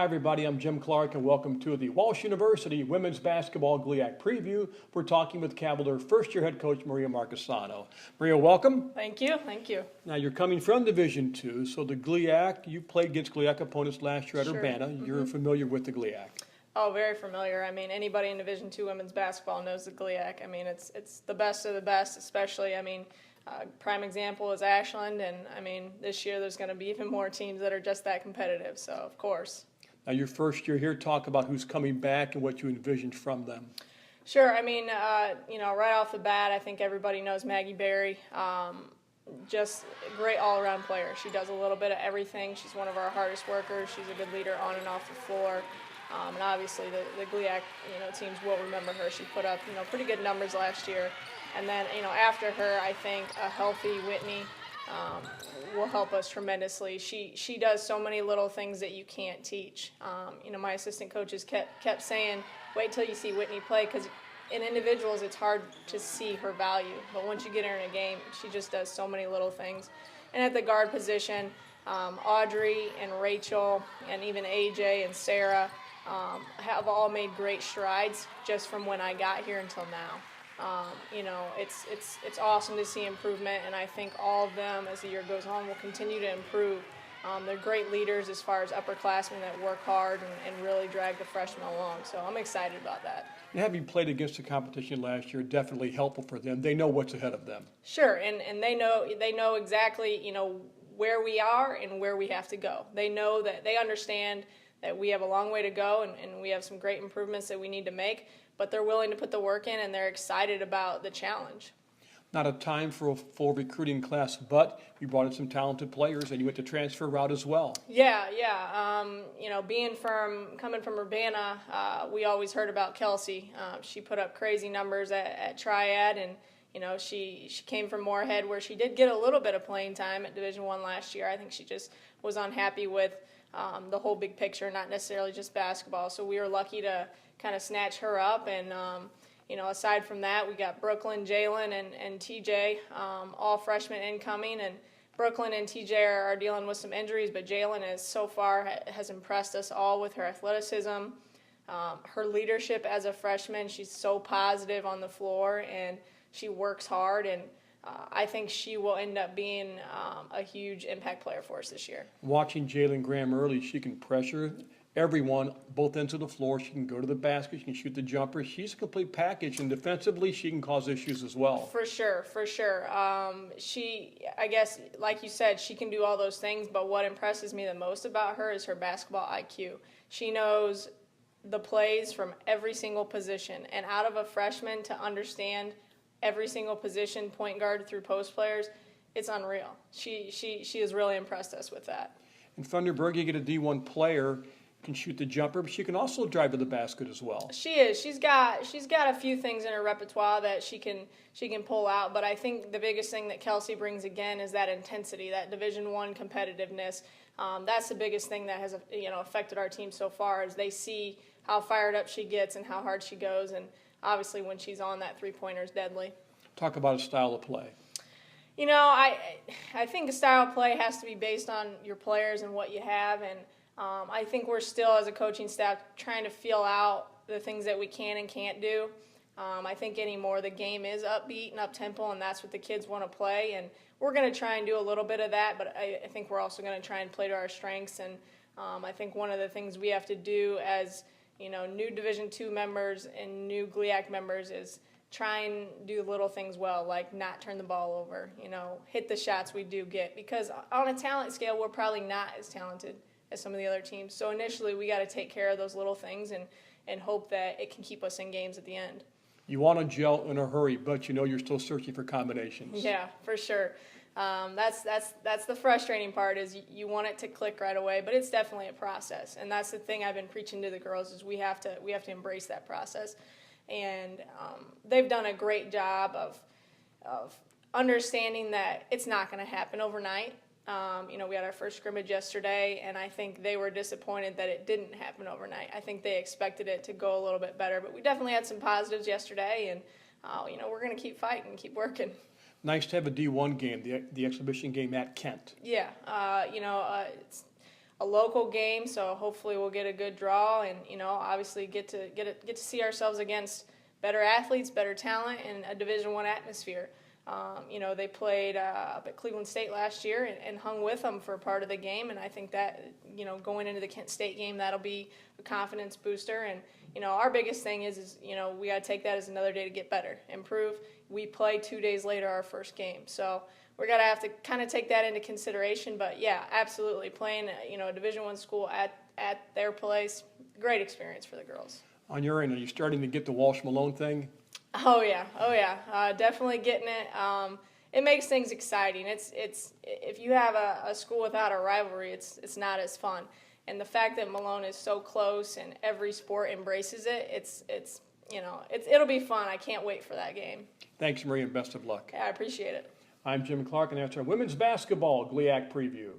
Hi everybody, I'm Jim Clark and welcome to the Walsh University Women's Basketball GLIAC Preview. We're talking with Cavalier first-year head coach Maria Marchesano. Maria, welcome. Thank you, thank you. Now you're coming from Division II, so the GLIAC, you played against GLIAC opponents last year at Urbana. You're familiar with the GLIAC. Oh, very familiar. I mean, anybody in Division II women's basketball knows the GLIAC. I mean, it's the best of the best, especially, prime example is Ashland, and I mean, this year there's going to be even more teams that are just that competitive, so of course. Now your first year here, talk about who's coming back and what you envisioned from them. Sure. I mean, right off the bat, I think everybody knows Maggie Berry. Just a great all-around player. She does a little bit of everything. She's one of our hardest workers. She's a good leader on and off the floor. And obviously the GLIAC, teams will remember her. She put up, pretty good numbers last year. And then, after her, I think a healthy Whitney will help us tremendously. She does so many little things that you can't teach. My assistant coaches kept saying, wait till you see Whitney play, because in individuals it's hard to see her value. But once you get her in a game, she just does so many little things. And at the guard position, Audrey and Rachel and even AJ and Sarah have all made great strides just from when I got here until now. It's awesome to see improvement, and I think all of them, as the year goes on, will continue to improve. They're great leaders as far as upperclassmen that work hard and really drag the freshmen along, so I'm excited about that. And having played against the competition last year, definitely helpful for them. They know what's ahead of them. Sure, and they know exactly, where we are and where we have to go. They know that, they understand that we have a long way to go and we have some great improvements that we need to make, but they're willing to put the work in and they're excited about the challenge. Not a time for a full recruiting class, but you brought in some talented players and you went the transfer route as well. Yeah. Coming from Urbana, we always heard about Kelsey. She put up crazy numbers at Triad, and she came from Moorhead, where she did get a little bit of playing time at Division I last year. I think she just was unhappy with the whole big picture, not necessarily just basketball. So we were lucky to kind of snatch her up, and aside from that, we got Brooklyn, Jalen, and TJ, all freshmen incoming, and Brooklyn and TJ are dealing with some injuries, but Jalen has impressed us all with her athleticism, her leadership as a freshman. She's so positive on the floor, and she works hard, and I think she will end up being a huge impact player for us this year. Watching Jalen Graham early, she can pressure everyone, both ends of the floor. She can go to the basket. She can shoot the jumper. She's a complete package, and defensively, she can cause issues as well. For sure. I guess, like you said, she can do all those things, but what impresses me the most about her is her basketball IQ. She knows the plays from every single position, and out of a freshman to understand every single position, point guard through post players, it's unreal. She has really impressed us with that. In Thunderburg, you get a D1 player, can shoot the jumper, but she can also drive to the basket as well. She is. She's got a few things in her repertoire that she can pull out, but I think the biggest thing that Kelsey brings again is that intensity, that Division I competitiveness. That's the biggest thing that has affected our team so far, is they see how fired up she gets and how hard she goes, and obviously when she's on, that three-pointer is deadly. Talk about a style of play. I think a style of play has to be based on your players and what you have, and I think we're still, as a coaching staff, trying to feel out the things that we can and can't do. I think anymore the game is upbeat and up-tempo, and that's what the kids want to play, and we're going to try and do a little bit of that, but I think we're also going to try and play to our strengths, and I think one of the things we have to do as new Division II members and new GLIAC members is try and do little things well, like not turn the ball over, hit the shots we do get, because on a talent scale, we're probably not as talented as some of the other teams. So initially, we got to take care of those little things and hope that it can keep us in games at the end. You want to gel in a hurry, but you're still searching for combinations. Yeah, for sure. That's the frustrating part, is you want it to click right away, but it's definitely a process. And that's the thing I've been preaching to the girls, is we have to embrace that process. And they've done a great job of understanding that it's not going to happen overnight. We had our first scrimmage yesterday, and I think they were disappointed that it didn't happen overnight. I think they expected it to go a little bit better, but we definitely had some positives yesterday, and we're going to keep fighting, keep working. Nice to have a D1 game, the exhibition game at Kent. Yeah, a local game, so hopefully we'll get a good draw, and obviously get to see ourselves against better athletes, better talent, and a Division I atmosphere. They played up at Cleveland State last year and hung with them for part of the game, and I think that going into the Kent State game, that'll be a confidence booster. And our biggest thing is we got to take that as another day to get better, improve. We play 2 days later our first game, so we're gonna have to kind of take that into consideration. But yeah, absolutely, playing a Division I school at their place, great experience for the girls. On your end, are you starting to get the Walsh Malone thing? Oh yeah, definitely getting it. It makes things exciting. It's if you have a school without a rivalry, it's not as fun. And the fact that Malone is so close and every sport embraces it, it'll be fun. I can't wait for that game. Thanks, Maria, and best of luck. Yeah, I appreciate it. I'm Jim Clark, and that's our women's basketball GLIAC preview.